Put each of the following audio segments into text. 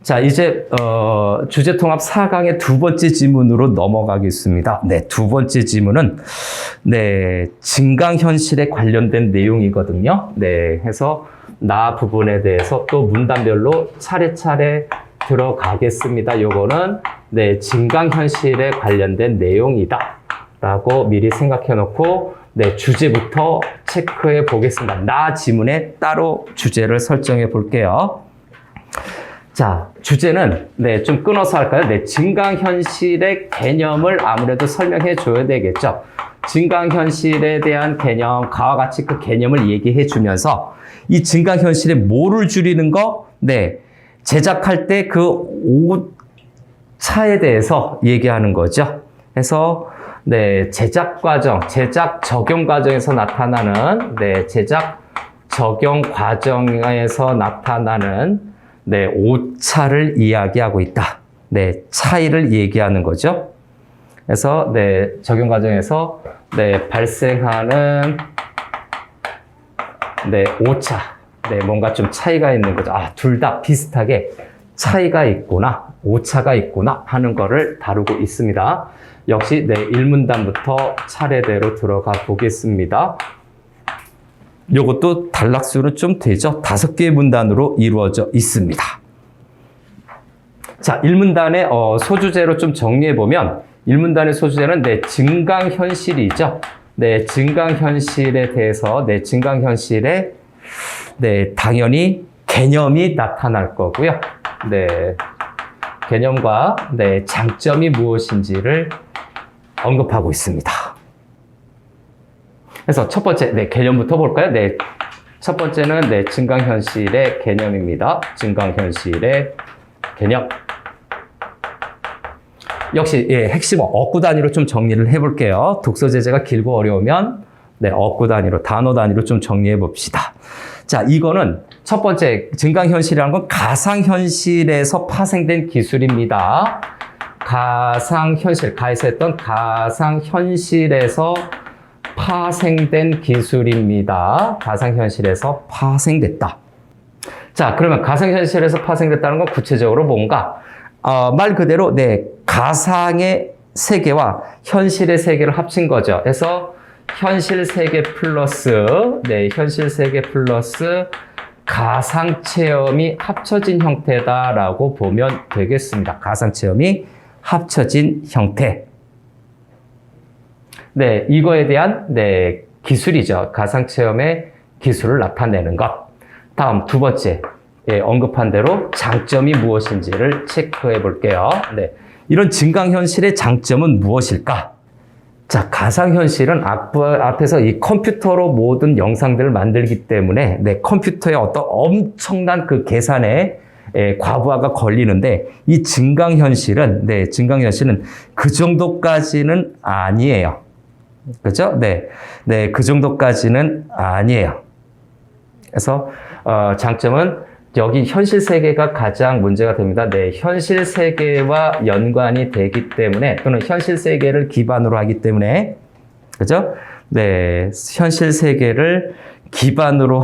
자, 이제 주제통합 4강의 두 번째 지문으로 넘어가겠습니다. 네, 두 번째 지문은 증강현실에 관련된 내용이거든요. 네, 해서 나 부분에 대해서 또 문단별로 차례차례 들어가겠습니다. 요거는 증강현실에 관련된 내용이다 라고 미리 생각해 놓고 주제부터 체크해 보겠습니다. 나 지문에 따로 주제를 설정해 볼게요. 자, 주제는 좀 끊어서 할까요? 증강현실의 개념을 아무래도 설명해 줘야 되겠죠. 증강현실에 대한 개념, 가와 같이 그 개념을 얘기해 주면서 이 증강현실에 뭐를 줄이는 거? 제작할 때 그 오차에 대해서 얘기하는 거죠. 그래서 제작 과정, 제작 적용 과정에서 나타나는 제작 적용 과정에서 나타나는 오차를 이야기하고 있다. 차이를 얘기하는 거죠. 그래서 적용 과정에서 발생하는 오차, 뭔가 좀 차이가 있는 거죠. 아, 둘 다 비슷하게 차이가 있구나, 오차가 있구나 하는 거를 다루고 있습니다. 역시 1문단부터 차례대로 들어가 보겠습니다. 요것도 단락수는 좀 되죠. 5개의 문단으로 이루어져 있습니다. 자, 1문단의 소주제로 좀 정리해보면 1문단의 소주제는 증강현실이죠. 증강현실에 대해서 증강현실에 당연히 개념이 나타날 거고요. 개념과 장점이 무엇인지를 언급하고 있습니다. 그래서 첫 번째, 개념부터 볼까요? 첫 번째는 증강현실의 개념입니다. 증강현실의 개념. 역시 핵심 어구 단위로 좀 정리를 해볼게요. 독서 제재가 길고 어려우면 어구 단위로, 단어 단위로 좀 정리해 봅시다. 자, 이거는 첫 번째 증강현실이라는 건 가상현실에서 파생된 기술입니다. 가상현실, 가에서 했던 가상현실에서 파생된 기술입니다. 가상현실에서 파생됐다. 자, 그러면 가상현실에서 파생됐다는 건 구체적으로 뭔가? 말 그대로 가상의 세계와 현실의 세계를 합친 거죠. 그래서 현실 세계 플러스 현실 세계 플러스 가상 체험이 합쳐진 형태다라고 보면 되겠습니다. 가상 체험이 합쳐진 형태. 이거에 대한 기술이죠. 가상 체험의 기술을 나타내는 것. 다음 두 번째, 언급한 대로 장점이 무엇인지를 체크해 볼게요. 이런 증강현실의 장점은 무엇일까? 자, 가상현실은 앞에서 이 컴퓨터로 모든 영상들을 만들기 때문에 컴퓨터의 어떤 엄청난 그 계산에 과부하가 걸리는데 이 증강현실은 그 정도까지는 아니에요. 그렇죠? 그 정도까지는 아니에요. 그래서 장점은 여기 현실 세계가 가장 문제가 됩니다. 현실 세계와 연관이 되기 때문에 또는 현실 세계를 기반으로 하기 때문에 그죠? 현실 세계를 기반으로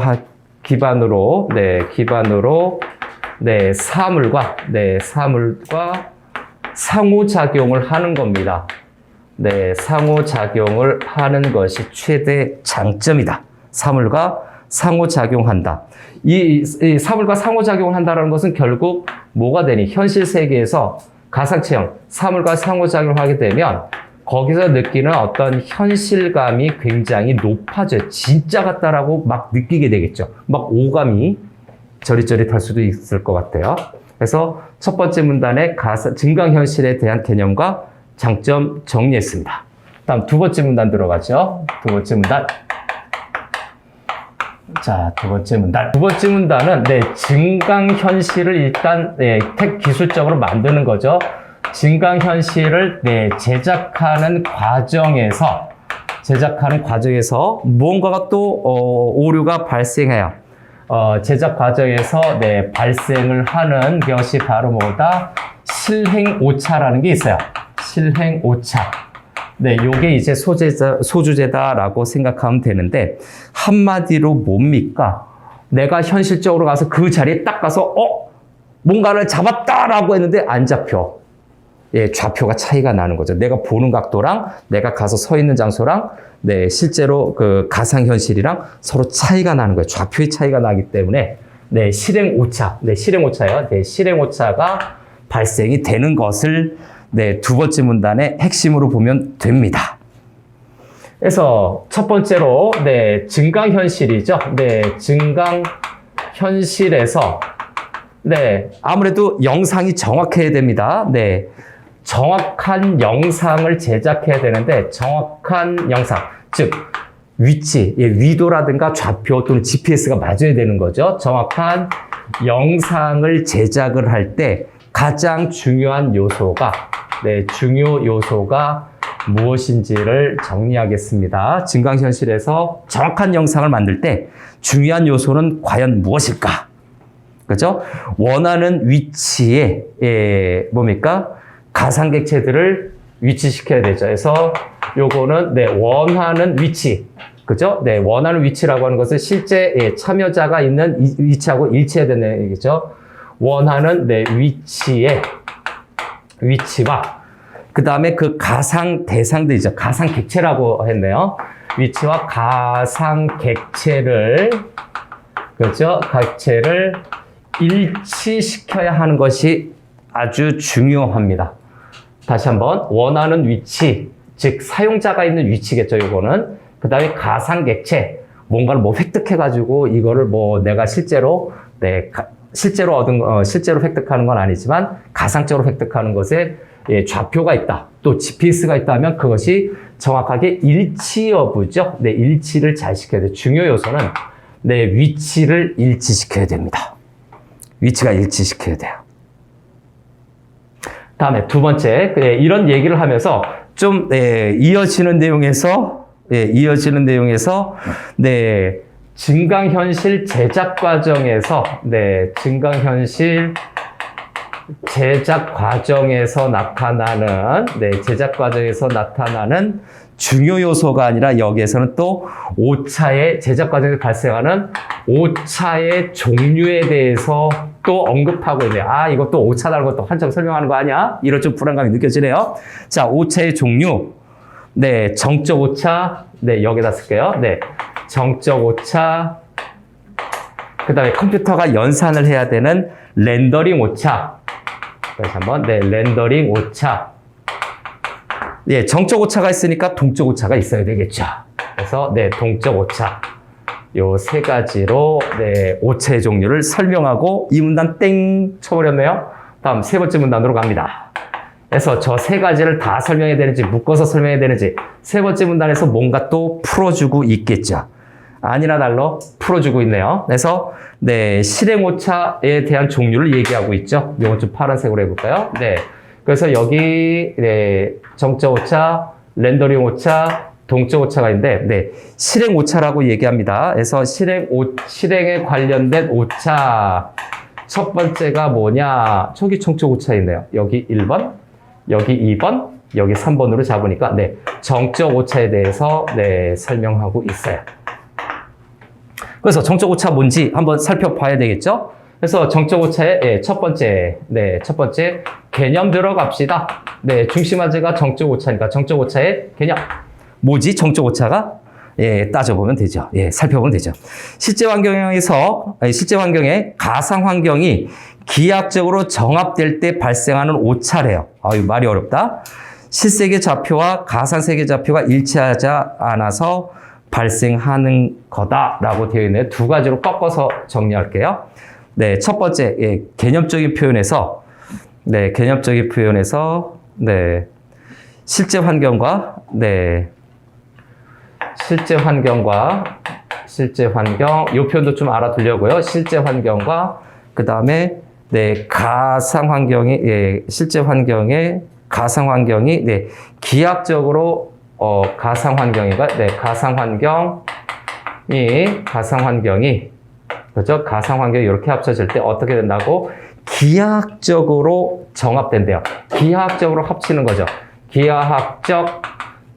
사물과 상호작용을 하는 겁니다. 상호작용을 하는 것이 최대 장점이다. 사물과 상호작용한다. 이 사물과 상호작용을 한다는 것은 결국 뭐가 되니? 현실 세계에서 가상체험, 사물과 상호작용을 하게 되면 거기서 느끼는 어떤 현실감이 굉장히 높아져요. 진짜 같다라고 막 느끼게 되겠죠. 막 오감이 저릿저릿할 수도 있을 것 같아요. 그래서 첫 번째 문단에 증강현실에 대한 개념과 장점 정리했습니다. 다음 두 번째 문단 들어가죠. 두 번째 문단. 자, 두 번째 문단. 두 번째 문단은 증강현실을 일단 기술적으로 만드는 거죠. 증강현실을 제작하는 과정에서 무언가가 또 오류가 발생해요. 제작 과정에서 발생을 하는 것이 바로 뭐다? 실행 오차라는 게 있어요. 실행 오차. 요게 이제 소주제다라고 생각하면 되는데, 한마디로 뭡니까? 내가 현실적으로 가서 그 자리에 딱 가서, 뭔가를 잡았다라고 했는데 안 잡혀. 예, 좌표가 차이가 나는 거죠. 내가 보는 각도랑 내가 가서 서 있는 장소랑 네, 실제로 그 가상현실이랑 서로 차이가 나는 거예요. 좌표의 차이가 나기 때문에 네, 실행오차. 네, 실행오차예요. 네, 실행오차가 발생이 되는 것을 네, 두 번째 문단의 핵심으로 보면 됩니다. 그래서 첫 번째로 네, 증강현실이죠. 네, 증강현실에서 네, 아무래도 영상이 정확해야 됩니다. 네, 정확한 영상을 제작해야 되는데 정확한 영상, 즉 위치, 예, 위도라든가 좌표 또는 GPS가 맞아야 되는 거죠. 정확한 영상을 제작을 할 때 가장 중요한 요소가 네, 중요 요소가 무엇인지를 정리하겠습니다. 증강현실에서 정확한 영상을 만들 때 중요한 요소는 과연 무엇일까? 그죠? 원하는 위치에 뭡니까? 가상객체들을 위치시켜야 되죠. 그래서 요거는 네, 원하는 위치. 그죠? 네, 원하는 위치라고 하는 것은 실제 참여자가 있는 위치하고 일치해야 되는 얘기죠. 원하는 네, 위치와 그 다음에 그 가상 대상들이죠. 가상 객체라고 했네요. 위치와 가상 객체를 그렇죠? 객체를 일치시켜야 하는 것이 아주 중요합니다. 다시 한번 원하는 위치, 즉 사용자가 있는 위치겠죠. 이거는 그 다음에 가상 객체, 뭔가를 뭐 획득해가지고 이거를 뭐 내가 실제로 실제로 얻은 실제로 획득하는 건 아니지만 가상적으로 획득하는 것에 좌표가 있다. 또 GPS가 있다면 그것이 정확하게 일치 여부죠. 네, 일치를 잘 시켜야 돼요. 중요 요소는 네, 위치를 일치시켜야 됩니다. 위치가 일치시켜야 돼요. 다음에 두 번째, 이런 얘기를 하면서 좀 이어지는 내용에서 네, 증강현실 제작 과정에서 네, 증강현실 제작 과정에서 나타나는 제작 과정에서 나타나는 중요 요소가 아니라 여기에서는 또 오차의 제작 과정에서 발생하는 오차의 종류에 대해서 또 언급하고 있네요. 아, 이것도 오차라는 것도 한참 설명하는 거 아니야? 이런 좀 불안감이 느껴지네요. 자, 오차의 종류. 네, 정적 오차. 네, 여기다 쓸게요. 네, 정적 오차. 그 다음에 컴퓨터가 연산을 해야 되는 렌더링 오차. 다시 한번, 네, 렌더링 오차. 예, 정적 오차가 있으니까 동적 오차가 있어야 되겠죠. 그래서, 네, 동적 오차. 요 세 가지로, 네, 오차의 종류를 설명하고 이 문단 땡 쳐버렸네요. 다음 세 번째 문단으로 갑니다. 그래서 저 세 가지를 다 설명해야 되는지, 묶어서 설명해야 되는지, 세 번째 문단에서 뭔가 또 풀어주고 있겠죠. 아니나 달러 풀어주고 있네요. 그래서, 네, 실행오차에 대한 종류를 얘기하고 있죠. 이건 좀 파란색으로 해볼까요? 네. 그래서 여기, 네, 정적-오차, 렌더링-오차, 동적-오차가 있는데, 네, 실행오차라고 얘기합니다. 그래서 실행에 관련된 오차. 첫 번째가 뭐냐? 저기 정적-오차 있네요. 여기 1번, 여기 2번, 여기 3번으로 잡으니까, 네, 정적-오차에 대해서, 네, 설명하고 있어요. 그래서 정적 오차 뭔지 한번 살펴봐야 되겠죠? 그래서 정적 오차의 첫 번째 개념 들어갑시다. 네, 중심화제가 정적 오차니까 정적 오차의 개념. 뭐지? 정적 오차가? 예, 따져보면 되죠. 예, 살펴보면 되죠. 실제 환경에 가상 환경이 기하학적으로 정합될 때 발생하는 오차래요. 아유, 말이 어렵다. 실세계 좌표와 가상 세계 좌표가 일치하지 않아서 발생하는 거다라고 되어 있네요. 두 가지로 꺾어서 정리할게요. 네, 첫 번째, 예, 개념적인 표현에서, 네, 실제 환경, 이 표현도 좀 알아두려고요. 실제 환경과, 그 다음에, 네, 가상 환경이, 예, 실제 환경의 가상 환경이, 네, 기하학적으로 가상 환경이, 그죠? 가상 환경이 이렇게 합쳐질 때 어떻게 된다고? 기하학적으로 정합된대요. 기하학적으로 합치는 거죠. 기하학적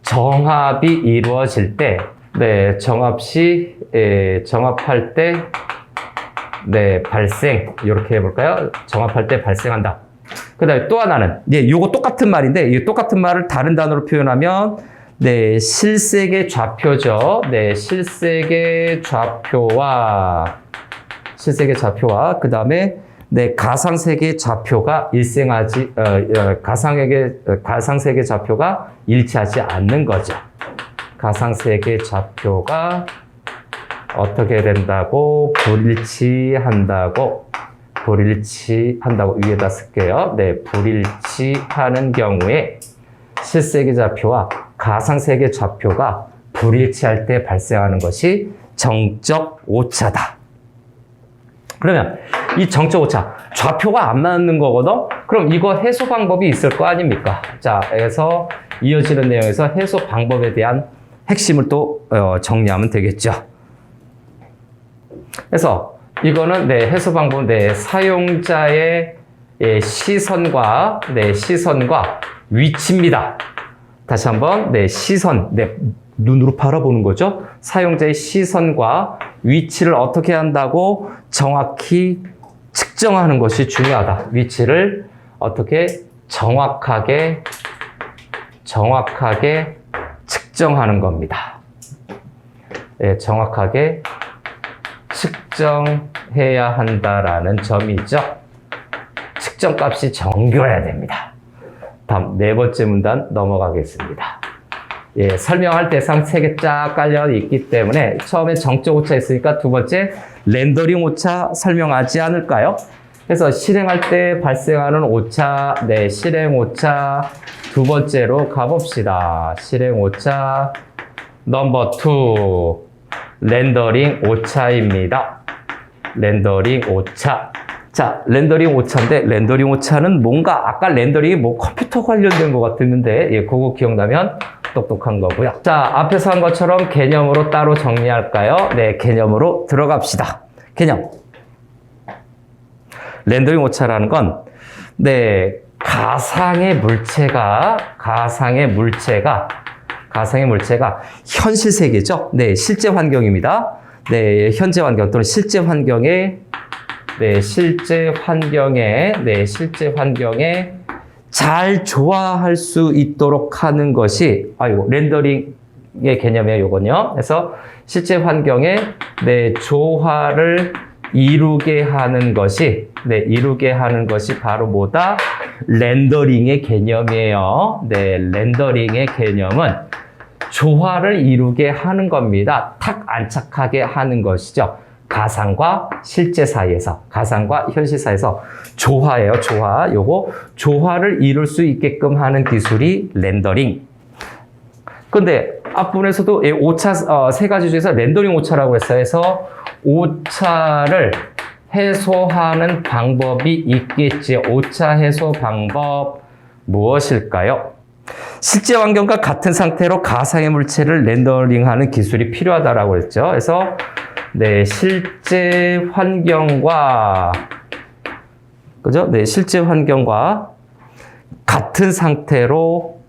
정합이 이루어질 때, 네, 정합할 때, 네, 발생. 이렇게 해볼까요? 정합할 때 발생한다. 그 다음에 또 하나는, 네, 요거 똑같은 말인데, 이 똑같은 말을 다른 단어로 표현하면, 네, 실색의 좌표죠. 네, 실색의 좌표와, 그 다음에, 네, 가상색의 좌표가 가상색의 좌표가 일치하지 않는 거죠. 가상색의 좌표가 어떻게 된다고? 불일치한다고 위에다 쓸게요. 네, 불일치하는 경우에 실색의 좌표와 가상색의 좌표가 불일치할 때 발생하는 것이 정적 오차다. 그러면 이 정적 오차, 좌표가 안 맞는 거거든? 그럼 이거 해소 방법이 있을 거 아닙니까? 자, 그래서 이어지는 내용에서 해소 방법에 대한 핵심을 또 정리하면 되겠죠. 그래서 이거는 네, 해소 방법, 네, 사용자의 시선과 위치입니다. 다시 한번, 네, 시선, 네, 눈으로 바라보는 거죠. 사용자의 시선과 위치를 어떻게 한다고? 정확히 측정하는 것이 중요하다. 위치를 어떻게 정확하게 측정하는 겁니다. 네, 정확하게 측정해야 한다라는 점이죠. 측정값이 정교해야 됩니다. 다음 네 번째 문단 넘어가겠습니다. 예, 설명할 대상 3개 쫙 깔려 있기 때문에 처음에 정적 오차 있으니까 두 번째 렌더링 오차 설명하지 않을까요? 그래서 실행할 때 발생하는 오차, 네, 실행 오차 두 번째로 가봅시다. 실행 오차 넘버 2 렌더링 오차입니다. 렌더링 오차. 자, 렌더링 오차인데 렌더링 오차는 뭔가 아까 렌더링이 뭐 컴퓨터 관련된 것 같았는데 예, 그거 기억나면 똑똑한 거고요. 자, 앞에서 한 것처럼 개념으로 따로 정리할까요? 네, 개념으로 들어갑시다. 개념. 렌더링 오차라는 건 네, 가상의 물체가 현실 세계죠. 네, 실제 환경입니다. 네, 현재 환경 또는 실제 환경에 잘 조화할 수 있도록 하는 것이 렌더링의 개념이에요, 요건요. 그래서 실제 환경에 조화를 이루게 하는 것이 바로 뭐다? 렌더링의 개념이에요. 네, 렌더링의 개념은 조화를 이루게 하는 겁니다. 탁 안착하게 하는 것이죠. 가상과 실제 사이에서, 가상과 현실 사이에서 조화예요, 조화. 요거 조화를 이룰 수 있게끔 하는 기술이 렌더링. 근데 앞부분에서도 오차, 세 가지 중에서 렌더링 오차라고 했어요. 그래서 오차를 해소하는 방법이 있겠지. 오차 해소 방법 무엇일까요? 실제 환경과 같은 상태로 가상의 물체를 렌더링하는 기술이 필요하다라고 했죠. 그래서 네, 실제 환경과 그죠? 네, 실제 환경과 같은 상태로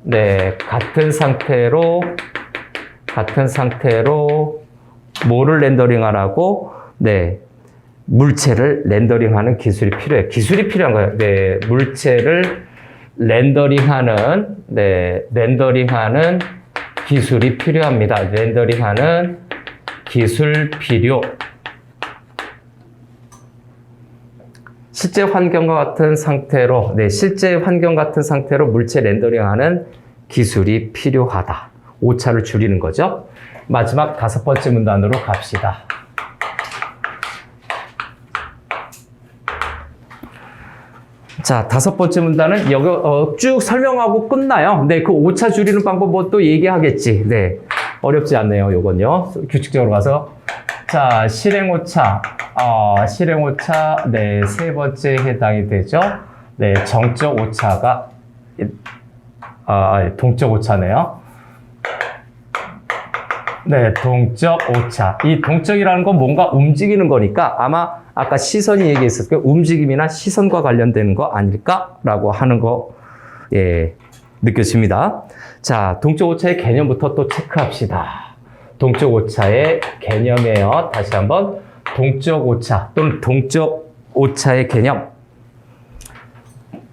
뭐를 렌더링하라고? 네, 물체를 렌더링하는 기술이 필요해요. 기술이 필요한 거예요. 네, 물체를 렌더링하는 기술이 필요합니다. 렌더링하는 기술 필요. 실제 환경과 같은 상태로, 실제 환경 같은 상태로 물체 렌더링하는 기술이 필요하다. 오차를 줄이는 거죠. 마지막 5번째 문단으로 갑시다. 자, 5번째 문단은 여기 쭉 설명하고 끝나요. 네, 그 오차 줄이는 방법 뭐 또 얘기하겠지. 네, 어렵지 않네요. 요건요. 규칙적으로 가서 자, 실행오차, 네, 3번째 해당이 되죠. 네, 정적 오차가 동적 오차네요. 네, 동적 오차. 이 동적이라는 건 뭔가 움직이는 거니까 아마 아까 시선이 얘기했을 때 움직임이나 시선과 관련되는 거 아닐까라고 하는 거, 예, 느껴집니다. 자, 동적 오차의 개념부터 또 체크합시다. 동적 오차의 개념이에요. 다시 한번. 동적 오차 또는 동적 오차의 개념.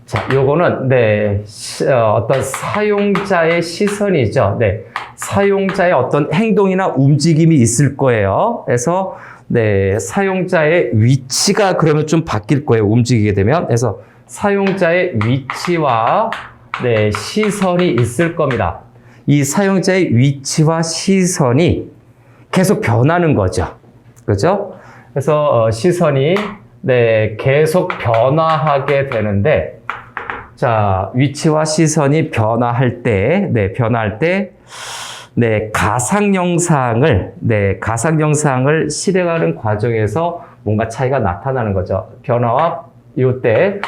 자, 요거는 어떤 사용자의 시선이죠. 사용자의 어떤 행동이나 움직임이 있을 거예요. 그래서 사용자의 위치가 그러면 좀 바뀔 거예요. 움직이게 되면. 그래서 사용자의 위치와 시선이 있을 겁니다. 이 사용자의 위치와 시선이 계속 변하는 거죠. 그죠? 그래서 시선이 계속 변화하게 되는데, 자, 위치와 시선이 변화할 때, 가상 영상을 실행하는 과정에서 뭔가 차이가 나타나는 거죠. 변화와 이때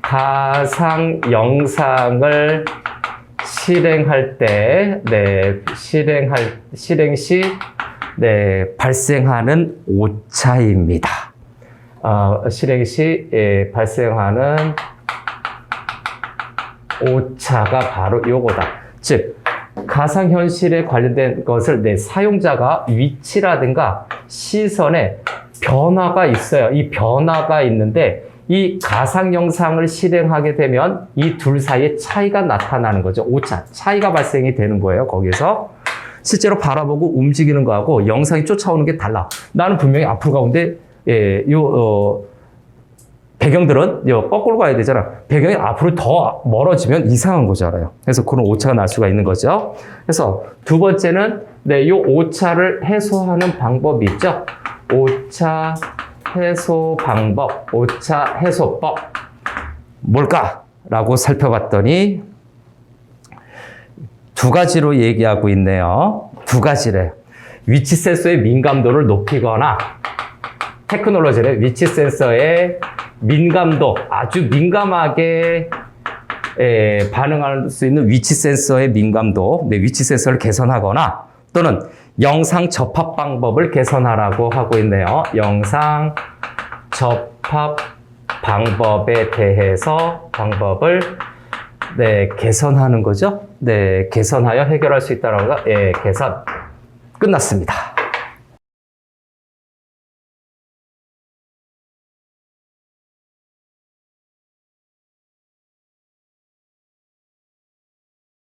가상 영상을 실행할 때, 실행 시, 발생하는 오차입니다. 실행 시 발생하는 오차가 바로 요거다. 즉, 가상현실에 관련된 것을 사용자가 위치라든가 시선에 변화가 있어요. 이 변화가 있는데, 이 가상영상을 실행하게 되면 이 둘 사이에 차이가 나타나는 거죠. 오차, 차이가 발생이 되는 거예요. 거기서 실제로 바라보고 움직이는 거하고 영상이 쫓아오는 게 달라. 나는 분명히 앞으로 가는데 배경들은 거꾸로 가야 되잖아. 배경이 앞으로 더 멀어지면 이상한 거잖아요. 그래서 그런 오차가 날 수가 있는 거죠. 그래서 두 번째는 이 오차를 해소하는 방법이 있죠. 오차 해소 방법, 오차 해소법 뭘까라고 살펴봤더니 두 가지로 얘기하고 있네요. 두 가지래요. 위치 센서의 민감도를 높이거나, 테크놀로지를 위치 센서의 민감도, 아주 민감하게 반응할 수 있는 위치 센서의 민감도, 위치 센서를 개선하거나, 또는 영상 접합 방법을 개선하라고 하고 있네요. 영상 접합 방법에 대해서 방법을 개선하는 거죠. 개선하여 해결할 수 있다는 거. 개선 끝났습니다.